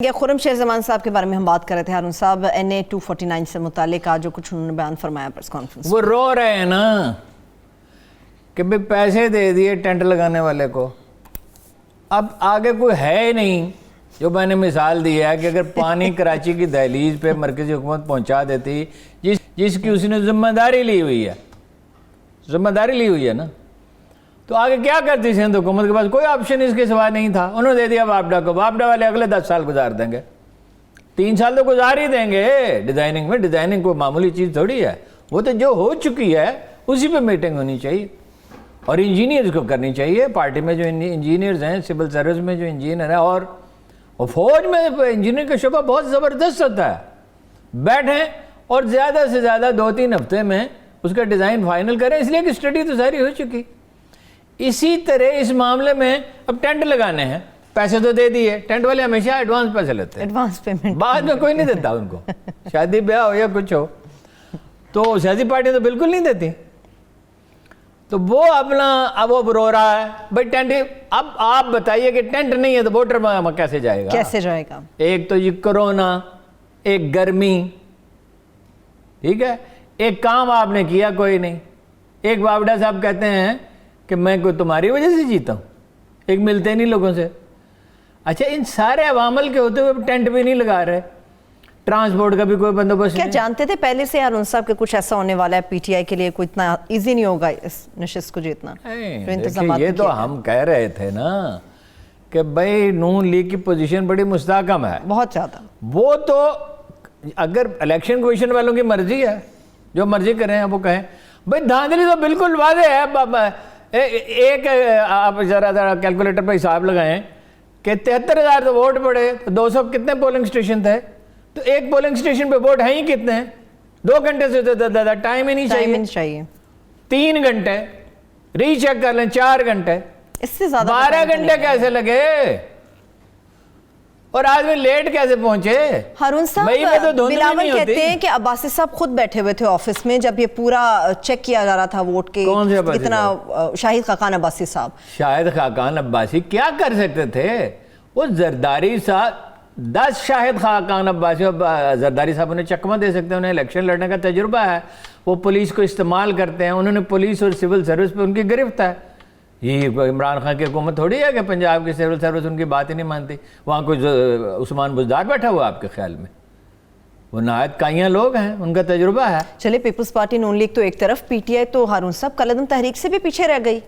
खुर्रमशेर जमान साहब के बारे में हम बात कर रहे थे। हारून साहब, NA 249 से मुतालिक आज जो कुछ उन्होंने बयान फरमाया प्रेस कॉन्फ्रेंस, वो रो रहे हैं ना कि भाई पैसे दे दिए टेंट लगाने वाले को, अब आगे कोई है ही नहीं। जो मैंने मिसाल दी है कि अगर पानी कराची की दहलीज पे मरकज़ी हुकूमत पहुंचा देती, जिसकी उसने जिम्मेदारी ली हुई है ना, तो आगे क्या करती सिंध हुकूमत के पास कोई ऑप्शन इसके सिवा नहीं था। उन्होंने दे दिया वापडा को, वापडा वाले अगले 10 साल गुजार देंगे, 3 साल तो गुजार ही देंगे डिज़ाइनिंग में। डिज़ाइनिंग कोई मामूली चीज़ थोड़ी है, वो तो जो हो चुकी है उसी पे मीटिंग होनी चाहिए और इंजीनियर्स को करनी चाहिए। पार्टी में जो इंजीनियर्स हैं, सिविल सर्विस में जो इंजीनियर है और फौज में इंजीनियर का शोबा बहुत ज़बरदस्त होता है। बैठें और ज़्यादा से ज़्यादा 2-3 हफ्ते में उसका डिज़ाइन फाइनल करें, इसलिए कि स्टडी तो सारी हो चुकी। इसी तरह इस मामले में अब टेंट लगाने हैं, पैसे तो दे दिए, टेंट वाले हमेशा एडवांस पैसे लेते हैं, एडवांस पेमेंट, बाद में कोई नहीं देता उनको। शादी ब्याह हो या कुछ हो तो सियासी पार्टी तो बिल्कुल नहीं देती। तो वो अपना अब वो रो रहा है भाई टेंट। अब आप बताइए कि टेंट नहीं है तो वोटर कैसे जाएगा? कैसे जाएगा? एक तो ये कोरोना, एक गर्मी, ठीक है, एक काम आपने किया कोई नहीं। एक बावड़ा साहब कहते हैं कि मैं कोई तुम्हारी वजह से जीता हूँ, एक मिलते नहीं लोगों से। अच्छा, इन सारे अवामल के होते हुए टेंट भी नहीं लगा रहे, ट्रांसपोर्ट का भी कोई बंदोबस्त क्या नहीं। जानते थे पहले से हारून साहब के कुछ ऐसा होने वाला है? PTI के लिए कोई इतना इजी नहीं होगा इस नशिस्त को जीतना। ये तो हम कह रहे थे ना कि भाई नून लीग की पोजीशन बड़ी मुस्तहकम है, बहुत ज़्यादा। वो तो अगर इलेक्शन कमीशन वालों की मर्जी है, जो मर्जी करें वो कहें। भाई धांधली तो बिल्कुल वादे है। एक आप ज़रा कैलकुलेटर पर हिसाब लगाएं कि 73,000 तो वोट पड़े, तो 200 कितने पोलिंग स्टेशन थे? तो एक पोलिंग स्टेशन पे वोट हैं ही कितने? 2 घंटे से ज़्यादा टाइम ही नहीं चाहिए। 3 घंटे रीचेक कर लें, 4 घंटे, इससे ज़्यादा 12 घंटे कैसे लगे? और आदमी लेट कैसे पहुंचे? हारून साहब, तो बिलावल कहते हैं कि अब्बासी साहब खुद बैठे हुए थे ऑफिस में जब ये पूरा चेक किया जा रहा था वोट के। कौन से कितना? शाहिद खाकान अब्बासी साहब। शाहिद खाकान अब्बासी क्या कर सकते थे? वो जरदारी साहब, 10 शाहिद खाकान अब्बासी जरदारी साहब उन्हें चकमा दे सकते हैं, उन्हें इलेक्शन लड़ने का तजुर्बा है, वो पुलिस को इस्तेमाल करते हैं, उन्होंने पुलिस और सिविल सर्विस पे उनकी गिरफ्त है। ये इमरान खान की हुकूमत थोड़ी है कि पंजाब की सिविल सर्विस उनकी बात ही नहीं मानती। वहाँ कोई उस्मान बुज़दार बैठा हुआ आपके ख्याल में? वो नहायत काइयाँ लोग हैं, उनका तजुर्बा है। चलिए, पीपल्स पार्टी नून लीग तो एक तरफ, PTI तो हारून साहब कलदम तहरीक से भी पीछे रह गई।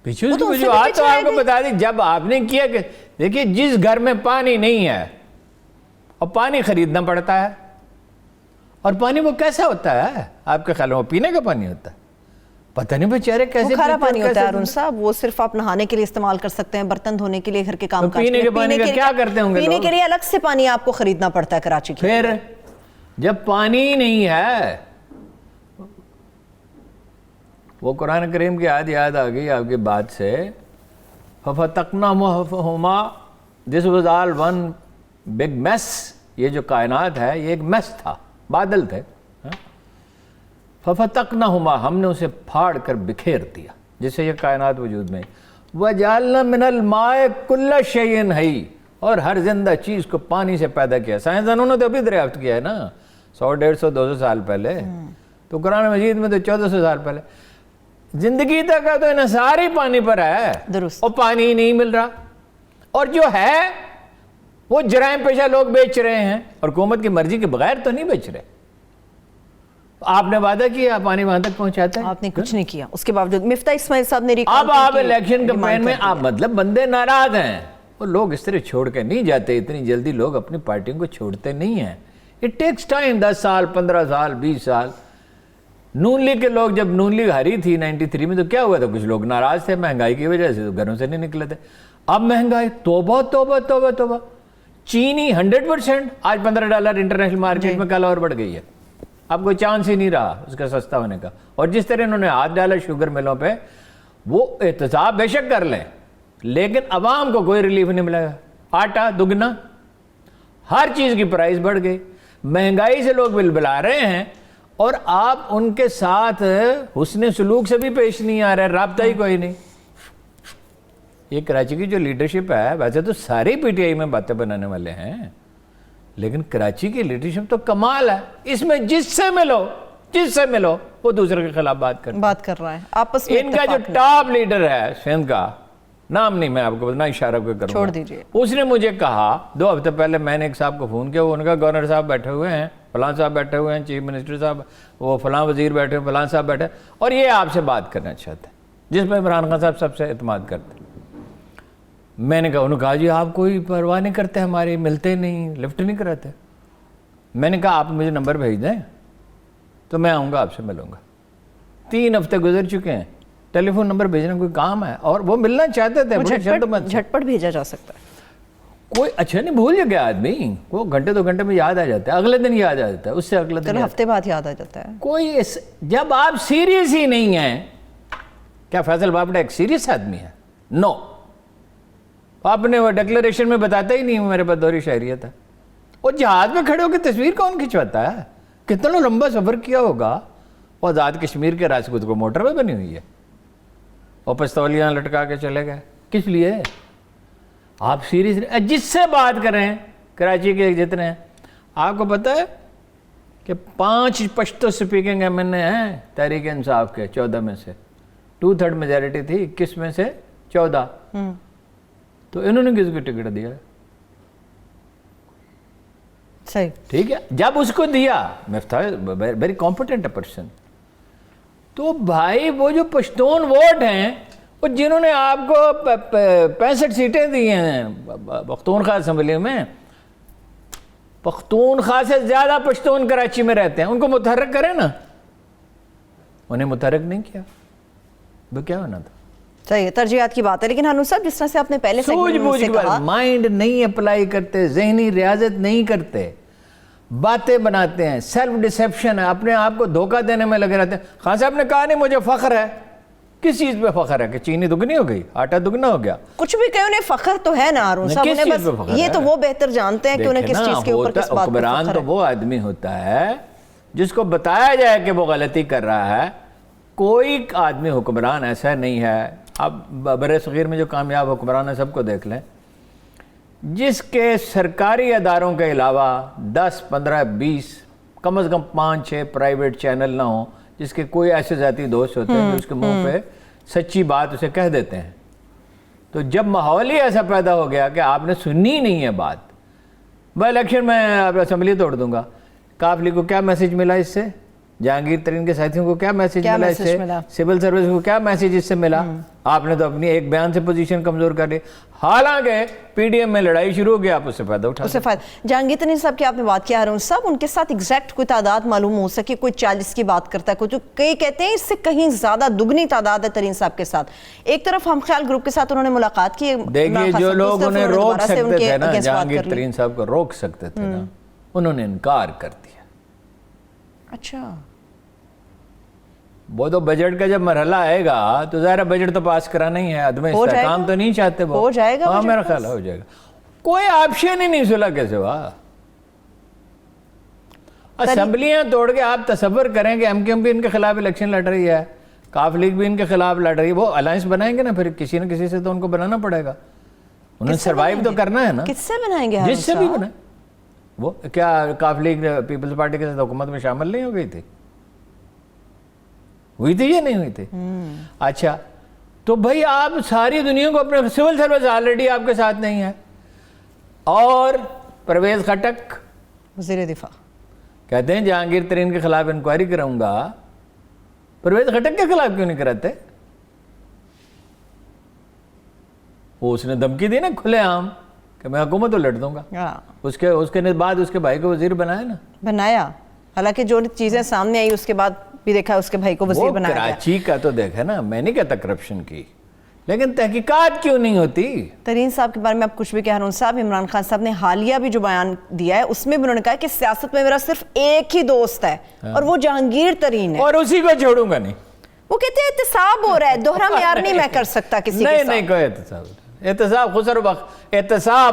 पीछे तो आपको बता दी, जब आपने किया कि देखिए जिस घर में पानी नहीं है और पानी खरीदना पड़ता है, और पानी वो कैसा होता है आपके ख्याल में? वो पीने का पानी होता है? पता नहीं बेचारे कैसे खारा पानी होता है हारून साहब। वो सिर्फ आप नहाने के लिए इस्तेमाल कर सकते हैं, बर्तन धोने के लिए, घर के काम, पीने के पानी का क्या करते होंगे? पीने के लिए अलग से पानी आपको खरीदना पड़ता है कराची के। फिर जब पानी ही नहीं है, वो कुरान करीम की याद आ गई आपकी बात से, फफतकनाहुमा, this was all one big mess. ये जो कायनात है ये एक मेस था, बादल थे। फफतकनाहुमा, हमने उसे फाड़ कर बिखेर दिया, जिससे ये कायनात वजूद में। वजालना मिनल माए कुल्ला शैइन हई, और हर जिंदा चीज़ को पानी से पैदा किया। साइंसदानों ने तो अभी दरियाफ्त किया है ना, 100, 150, 200 साल पहले। तो कुरान मजीद में तो 1400 साल पहले। जिंदगी तक का तो इन्हिसार ही पानी पर है, और पानी ही नहीं मिल रहा। और जो है वो जराइम पेशा लोग बेच रहे हैं, और हुकूमत की मर्जी के बगैर तो नहीं बेच रहे। आपने वादा किया पानी वहां तक पहुंचाता है, आपने कुछ नहीं किया। उसके बावजूद मिफ्ता इस्माइल साहब ने अब आप इलेक्शन कैंपेन में आप मतलब बंदे नाराज हैं। वो लोग इस तरह छोड़ के नहीं जाते, इतनी जल्दी लोग अपनी पार्टियों को छोड़ते नहीं हैं। इट टेक्स टाइम, 10 साल, 15 साल, 20 साल। नून लीग के लोग, जब नून लीग हारी थी 93 में, तो क्या हुआ था? कुछ लोग नाराज थे महंगाई की वजह से, तो घरों से नहीं निकले थे। अब महंगाई तौबा तौबा तौबा तौबा। चीनी 100%, आज $15 इंटरनेशनल मार्केट में, कल और बढ़ गई है। अब कोई चांस ही नहीं रहा उसका सस्ता होने का। और जिस तरह इन्होंने हाथ डाला शुगर मिलों पे, वो एहतसाब बेशक कर लें, लेकिन अवाम को कोई रिलीफ नहीं मिलेगा। आटा दुगना, हर चीज़ की प्राइस बढ़ गई, महंगाई से लोग बिलबिला रहे हैं, और आप उनके साथ हुस्न सलूक से भी पेश नहीं आ रहे, राब्ता ही कोई नहीं। ये कराची की जो लीडरशिप है, वैसे तो सारे पीटीआई में बातें बनाने वाले हैं, लेकिन कराची की लीडरशिप तो कमाल है। इसमें जिससे मिलो वो दूसरे के खिलाफ बात कर रहा है, आपस में इनका जो टॉप लीडर है सिंध का, नाम नहीं मैं आपको ना इशारा कोई करूंगा, छोड़ दीजिए। उसने मुझे कहा 2 हफ्ते पहले, मैंने एक साहब को फ़ोन किया, उनका गवर्नर साहब बैठे हुए हैं, फलां साहब बैठे हुए हैं, चीफ मिनिस्टर साहब, वो फलां वजीर बैठे हुए, फलां साहब बैठे, और ये आपसे बात करना चाहते हैं, जिसमें इमरान खान साहब सबसे एतमाद करते हैं। मैंने कहा, उन्होंने कहा जी आप कोई परवाह नहीं करते, हमारे मिलते नहीं, लिफ्ट नहीं कराते। मैंने कहा आप मुझे नंबर भेज दें तो मैं आऊँगा, आपसे मिलूँगा। 3 हफ्ते गुजर चुके हैं, टेलीफोन नंबर भेजना कोई काम है? और वो मिलना चाहते थे, झटपट भेजा जा सकता है। कोई अच्छा नहीं, भूल गया आदमी, वो घंटे 2 घंटे में याद आ जाता है, अगले दिन याद आ जाता है, उससे अगले दिन हफ्ते बाद याद आ जाता है। कोई जब आप सीरियस ही नहीं हैं, क्या फैसल बापड़ा एक सीरियस आदमी है? नो, आपने वो डिक्लेरेशन में बताता ही नहीं मेरे पास दोहरी शहरियत है। और जहाज में खड़े होकर तस्वीर कौन खिंचवाता है? कितना लंबा सफर किया होगा। और आज़ाद कश्मीर के राजपूत को मोटरवे बनी हुई है, और पिस्तौलियाँ लटका के चले गए, किस लिए? आप सीरियस जिससे बात करें, कराची के जितने हैं, आपको पता है कि 5 पश्तो स्पीकिंग एमएनए हैं तहरीक इंसाफ के 14 में से, 2/3 मेजॉरिटी थी, 21 में से 14। तो इन्होंने किसको टिकट दिया? सही, ठीक है, जब उसको दिया, मिफ्ता वेरी कॉम्पिटेंट पर्सन, तो भाई वो जो पश्तून वोट हैं, वो जिन्होंने आपको 65 सीटें दी हैं पख्तूनख्वा असम्बली में, पख्तूनख्वा से ज़्यादा पश्तून कराची में रहते हैं, उनको मुतहर्रिक करें ना, उन्हें मुतहर्रिक नहीं किया, वो क्या होना था? सही, तरजीहात की बात है। लेकिन हारून साहब, जिस तरह से आपने पहले सूझबूझ के बाद माइंड नहीं अप्लाई करते, जहनी रियाजत नहीं करते, बातें बनाते हैं, सेल्फ डिसेप्शन है, अपने आप को धोखा देने में लगे रहते हैं। खान साहब ने कहा नहीं मुझे फख्र है, किस चीज़ पे फख्र है? कि चीनी दुगनी हो गई, आटा दुगना हो गया? कुछ भी कहे, उन्हें फख्र तो है ना हारून साहब, उन्हें बस ये तो वो बेहतर जानते हैं कि उन्हें किस चीज़ के ऊपर किस बात पे हुक्मरान तो वो आदमी होता है जिसको बताया जाए कि वो गलती कर रहा है। कोई आदमी हुक्मरान ऐसा नहीं है, आप बड़े सगीर में जो कामयाब हुक्मरान है सबको देख लें, जिसके सरकारी अदारों के अलावा 10, 15, 20 कम से कम 5-6 प्राइवेट चैनल ना हो, जिसके कोई ऐसे जाती दोस्त होते हैं जो उसके मुंह पे सच्ची बात उसे कह देते हैं। तो जब माहौल ही ऐसा पैदा हो गया कि आपने सुनी नहीं है बात, वह इलेक्शन में असेंबली तोड़ दूंगा, काफ लीग को क्या मैसेज मिला इससे? जहांगीर तरीन के साथियों को क्या मैसेज मिला इससे? सिविल सर्विस को क्या मैसेज इससे मिला? आपने तो अपनी एक बयान से पोजीशन कमजोर कर दी। हालांकि पीडीएम में लड़ाई शुरू हो गई, आप उससे फायदा उठा, उससे फायदा। जहांगीर तरीन साहब की आपने बात किया हारून साहब, उनके साथ एग्जैक्ट कोई तादाद मालूम हो सके? कोई 40 की बात करता है, कोई तो कई कहते हैं इससे कहीं ज्यादा दुगनी तादाद है तरीन साहब के साथ। एक तरफ हम ख्याल ग्रुप के साथ उन्होंने मुलाकात की, देखिए जो लोग उन्हें रोक सकते थे ना, जहांगीर तरीन साहब को रोक सकते थे ना, उन्होंने इनकार कर दिया। अच्छा, वो तो बजट का जब मरहला आएगा तो ज़ाहिर बजट तो पास कराना ही है, आदमी काम तो नहीं चाहते वो, हो जाएगा, हाँ मेरा ख्याल हो जाएगा। कोई ऑप्शन ही नहीं सुलह के सिवा। असेंबलियां तोड़ के आप तसव्वुर करें कि एमक्यूएम भी इनके खिलाफ इलेक्शन लड़ रही है, काफ लीग भी इनके खिलाफ लड़ रही है, वो अलायंस बनाएंगे ना, फिर किसी न किसी से तो उनको बनाना पड़ेगा, उन्हें सर्वाइव तो करना है ना। किससे बनाएंगे? जिससे भी बनाए। वो क्या काफ लीग पीपल्स पार्टी के साथ हुकूमत में शामिल नहीं हो गई थी? हुई थी या नहीं हुई थी? अच्छा, तो भाई आप सारी दुनिया को अपने, सिविल सर्विस ऑलरेडी आपके साथ नहीं है, और परवेज खटक वज़ीर दिफा कहते हैं जहांगीर तरीन के खिलाफ इंक्वायरी कराऊंगा, परवेज खटक के खिलाफ क्यों नहीं कराते? वो उसने धमकी दी ना खुलेआम कि मैं हुकूमत तो लड़ दूंगा, उसके बाद उसके भाई को वजीर बनाया ना, बनाया। हालांकि जो चीजें सामने आई उसके बाद भी देखा उसके भाई को वजीर बनाया। कराची का तो देखा ना, मैं नहीं कहता करप्शन की, लेकिन तहकीकात क्यों नहीं होती? तरीन साहब के बारे में आप कुछ भी कह रहे हो साहब, इमरान खान साहब ने हालिया भी जो बयान दिया है उसमें भी उन्होंने कहा कि सियासत में मेरा सिर्फ एक ही दोस्त है, और वो जहांगीर तरीन है, और उसी को छोड़ूंगा नहीं। वो कहते हैं एहतसाब हो रहा है, दोहरा म्यार नहीं मैं कर सकता किसी के साथ। नहीं कोई एहतसाब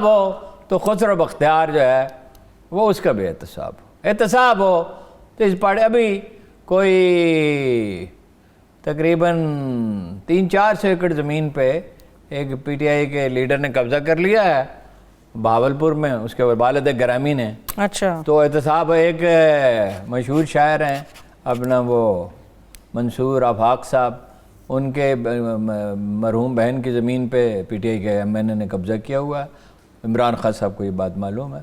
हो तो खुसरो बख्तियार जो है वो उसका भी एहतसाब हो तो इस पार्टी अभी कोई तकरीबन 300-400 एकड़ ज़मीन पे एक पीटीआई के लीडर ने कब्जा कर लिया है भावलपुर में, उसके वालिद ग्रामी ने। अच्छा। तो एहतसाब एक मशहूर शायर हैं अपना वो मंसूर आफाक साहब, उनके मरहूम बहन की ज़मीन पे पीटीआई के एमएनए ने कब्ज़ा किया हुआ है। इमरान खान साहब को ये बात मालूम है।